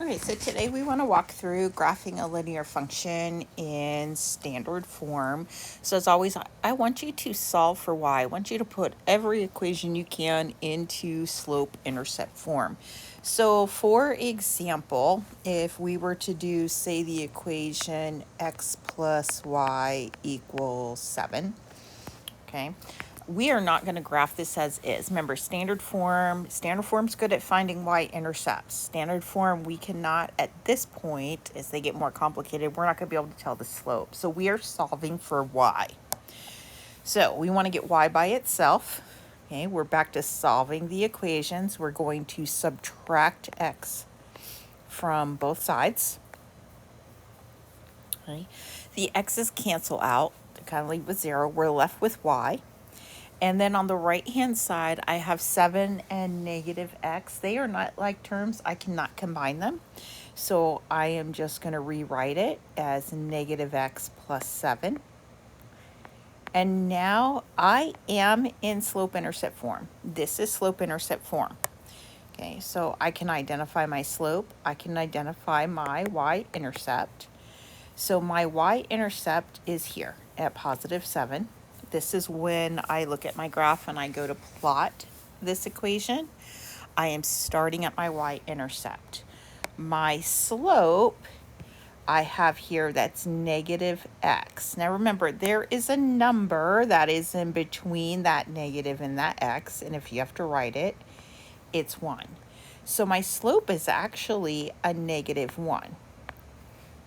Okay, so today we want to walk through graphing a linear function in standard form. So as always, I want you to solve for y. I want you to put every equation you can into slope-intercept form. So for example, if we were to do, say, the equation x plus y equals 7, okay, we are not going to graph this as is. Remember, standard form's good at finding y-intercepts. Standard form, we cannot, at this point, as they get more complicated, we're not going to be able to tell the slope. So we are solving for y. So we want to get y by itself. Okay, we're back to solving the equations. We're going to subtract x from both sides. Okay, the x's cancel out to kind of leave with 0. We're left with y. And then on the right-hand side, I have 7 and negative x. They are not like terms. I cannot combine them. So I am just going to rewrite it as negative x plus 7. And now I am in slope-intercept form. This is slope-intercept form. Okay, so I can identify my slope. I can identify my y-intercept. So my y-intercept is here at positive 7. This is when I look at my graph and I go to plot this equation. I am starting at my y-intercept. My slope I have here, that's negative x. Now remember, there is a number that is in between that negative and that x, and if you have to write it, it's 1. So my slope is actually a negative 1.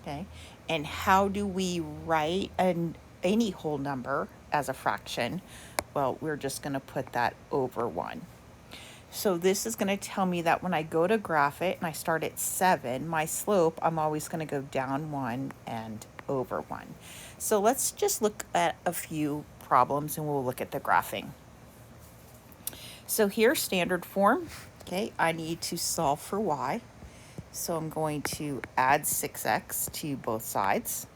Okay, and how do we write any whole number as a fraction? Well, we're just going to put that over 1. So this is going to tell me that when I go to graph it and I start at 7, my slope, I'm always going to go down 1 and over 1. So let's just look at a few problems and we'll look at the graphing. So here's standard form. Okay, I need to solve for y. So I'm going to add 6x to both sides.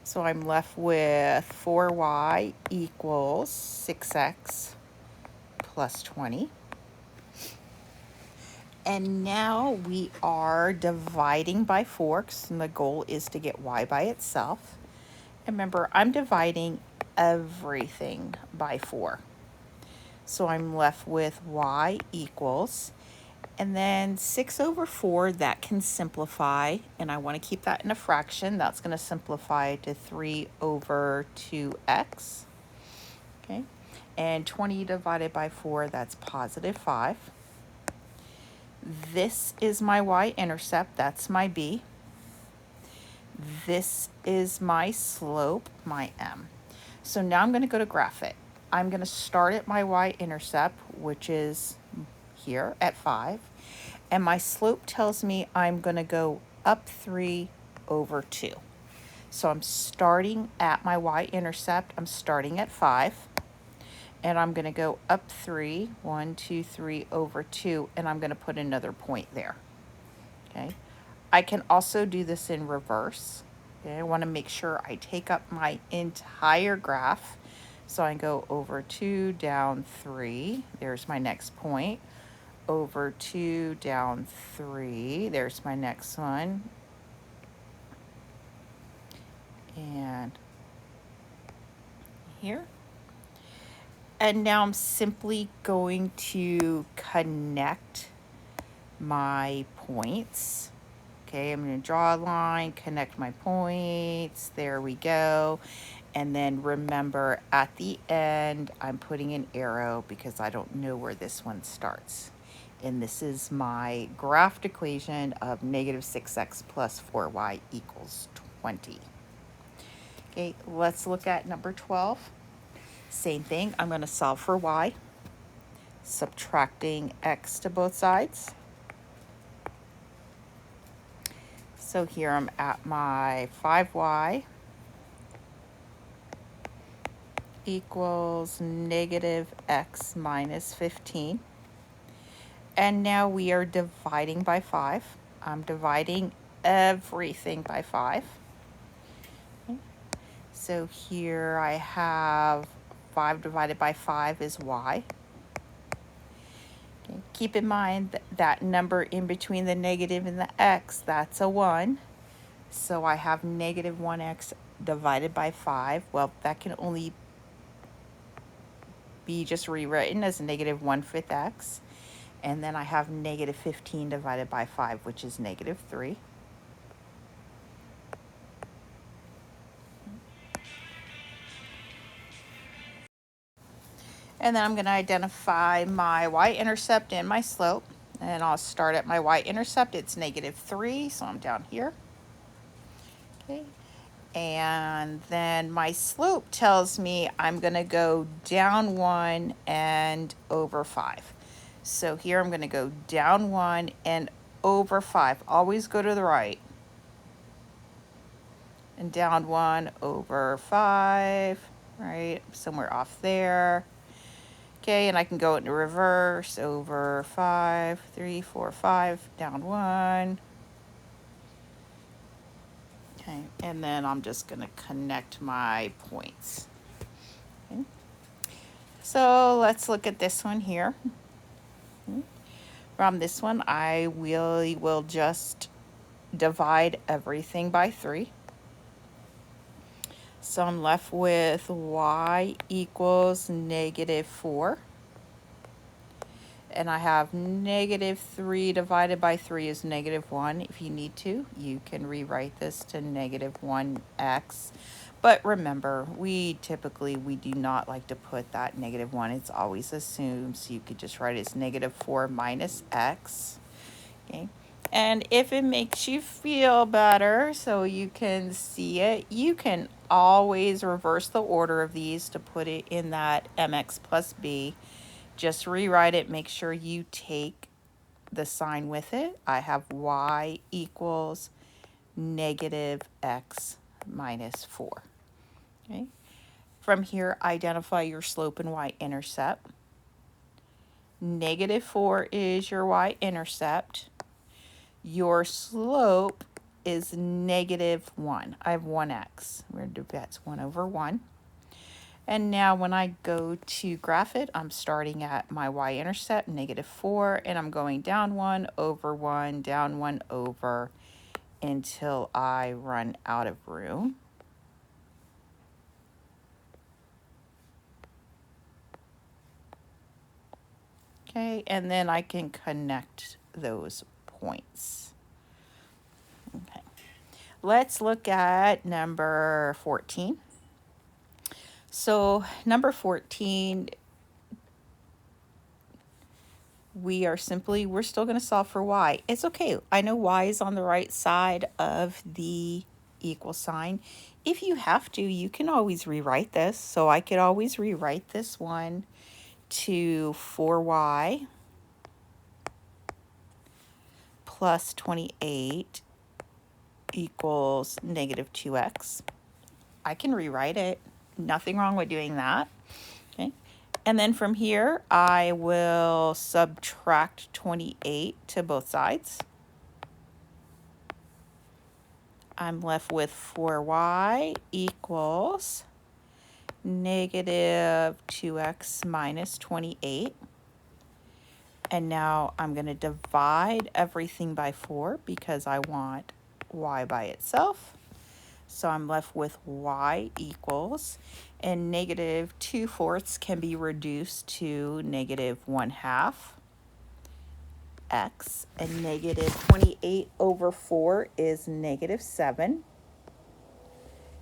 So I'm left with 4y equals 6x plus 20. And now we are dividing by 4, and the goal is to get y by itself. And remember, I'm dividing everything by 4. So I'm left with y equals, and then 6 over 4, that can simplify, and I want to keep that in a fraction. That's going to simplify to 3 over 2x. Okay, and 20 divided by 4, that's positive 5. This is my y-intercept, that's my b. This is my slope, my m. So now I'm going to go to graph it. I'm going to start at my y-intercept, which is here at 5. And my slope tells me I'm going to go up 3 over 2. So I'm starting at my y-intercept. I'm starting at 5. And I'm going to go up 3, 1, 2, 3 over 2. And I'm going to put another point there. Okay. I can also do this in reverse. Okay, I want to make sure I take up my entire graph. So I go over 2, down 3. There's my next point. Over 2, down 3. There's my next one. And here. And now I'm simply going to connect my points. Okay, I'm going to draw a line, connect my points. There we go. And then remember, at the end, I'm putting an arrow because I don't know where this one starts. And this is my graphed equation of negative 6x plus 4y equals 20. Okay, let's look at number 12. Same thing, I'm going to solve for y, subtracting x to both sides. So here I'm at my 5y equals negative x minus 15. And now we are dividing by 5. I'm dividing everything by 5. Okay. So here I have 5 divided by 5 is y. Okay. Keep in mind that number in between the negative and the x, that's a 1. So I have negative 1x divided by 5. Well, that can only be just rewritten as negative 1/5 x. And then I have negative 15 divided by 5, which is negative 3. And then I'm going to identify my y-intercept and my slope. And I'll start at my y-intercept. It's negative 3, so I'm down here. Okay. And then my slope tells me I'm going to go down 1 and over 5. So here I'm going to go down 1 and over 5. Always go to the right. And down 1 over 5, right? Somewhere off there. Okay, and I can go into reverse over 5, 3, 4, 5, down 1. Okay, and then I'm just going to connect my points. Okay. So let's look at this one here. From this one, I will just divide everything by 3. So I'm left with y equals negative 4. And I have negative 3 divided by 3 is negative 1. If you need to, you can rewrite this to negative 1x. But remember, we do not like to put that negative 1. It's always assumed, so you could just write it as negative 4 minus x. Okay. And if it makes you feel better so you can see it, you can always reverse the order of these to put it in that mx plus b. Just rewrite it. Make sure you take the sign with it. I have y equals negative x minus 4. Okay. From here, identify your slope and y-intercept. Negative 4 is your y-intercept. Your slope is negative 1. I have 1x. We're going to do that's 1 over 1. And now when I go to graph it, I'm starting at my y-intercept, negative 4, and I'm going down 1 over 1, down 1 over, until I run out of room. Okay, and then I can connect those points. Okay, let's look at number 14. So number 14, we're still going to solve for y. It's okay. I know y is on the right side of the equal sign. If you have to, you can always rewrite this. So I could always rewrite this one to 4y plus 28 equals negative 2x. I can rewrite it. Nothing wrong with doing that. Okay. And then from here, I will subtract 28 to both sides. I'm left with 4y equals negative 2x minus 28. And now I'm going to divide everything by 4 because I want y by itself. So I'm left with y equals, and negative 2/4 can be reduced to negative 1/2 x, and negative 28 over 4 is negative 7.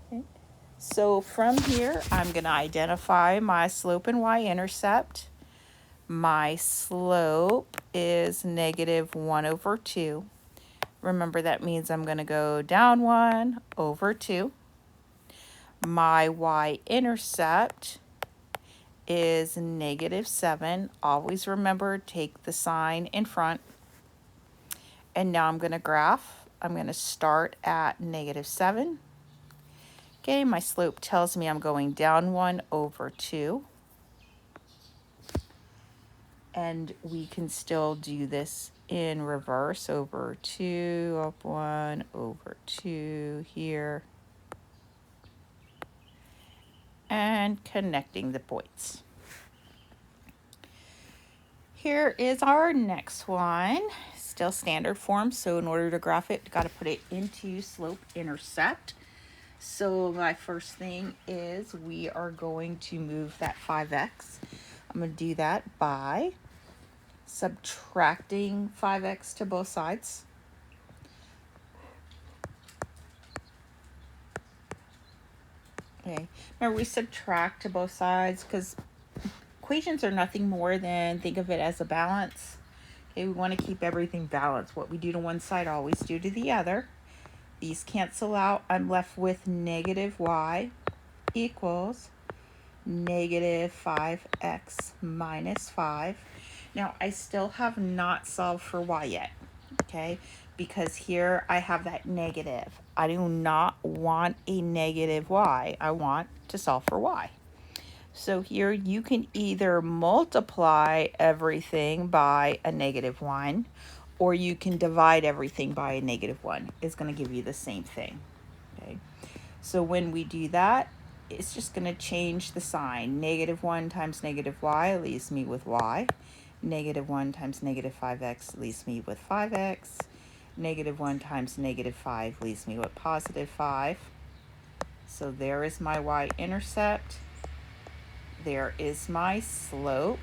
Okay. So from here, I'm going to identify my slope and y-intercept. My slope is negative 1 over 2. Remember, that means I'm going to go down 1 over 2. My y-intercept is negative 7. Always remember, take the sign in front. And now I'm going to graph. I'm going to start at negative 7. Okay, my slope tells me I'm going down 1 over 2. And we can still do this in reverse, over 2, up 1, over 2 here. And connecting the points. Here is our next one. Still standard form, so in order to graph it, got to put it into slope intercept. So my first thing is we are going to move that 5x. I'm going to do that by subtracting 5x to both sides. Okay, remember we subtract to both sides because equations are nothing more than, think of it as a balance. Okay, we want to keep everything balanced. What we do to one side, always do to the other. These cancel out. I'm left with negative y equals negative 5x minus 5. Now, I still have not solved for y yet, okay? Because here I have that negative. I do not want a negative y. I want to solve for y. So here you can either multiply everything by a negative 1, or you can divide everything by a negative 1. It's going to give you the same thing. Okay. So when we do that, it's just going to change the sign. Negative 1 times negative y leaves me with y. Negative 1 times negative 5x leaves me with 5x. Negative 1 times negative 5 leaves me with positive 5. So there is my y-intercept. There is my slope.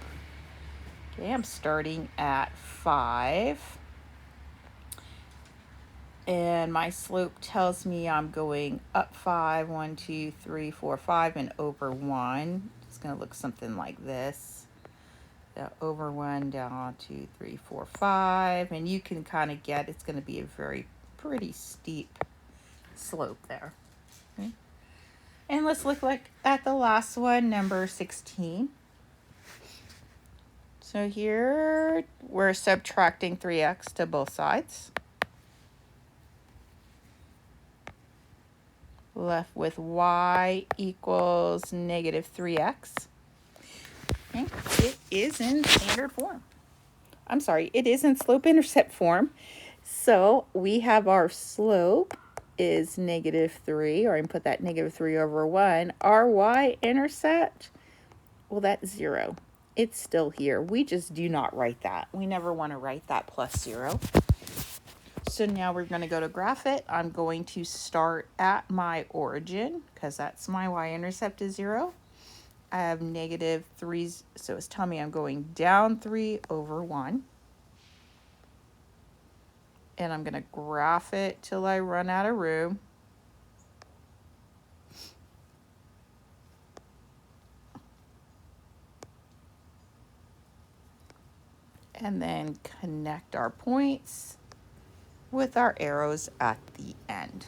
Okay, I'm starting at 5. And my slope tells me I'm going up 5, 1, 2, 3, 4, 5, and over 1. It's going to look something like this. Over 1, down 2, 3, 4, 5. And you can kind of get it's going to be a pretty steep slope there. Okay. And let's look at the last one, number 16. So here we're subtracting 3x to both sides. Left with y equals negative 3x. Okay. It is in standard form. I'm sorry, it is in slope-intercept form. So we have our slope is negative 3, or I can put that negative 3 over 1. Our y-intercept, well, that's 0. It's still here. We just do not write that. We never want to write that plus 0. So now we're going to go to graph it. I'm going to start at my origin because that's my y-intercept is 0. I have negative 3, so it's telling me I'm going down 3 over 1. And I'm going to graph it till I run out of room. And then connect our points with our arrows at the end.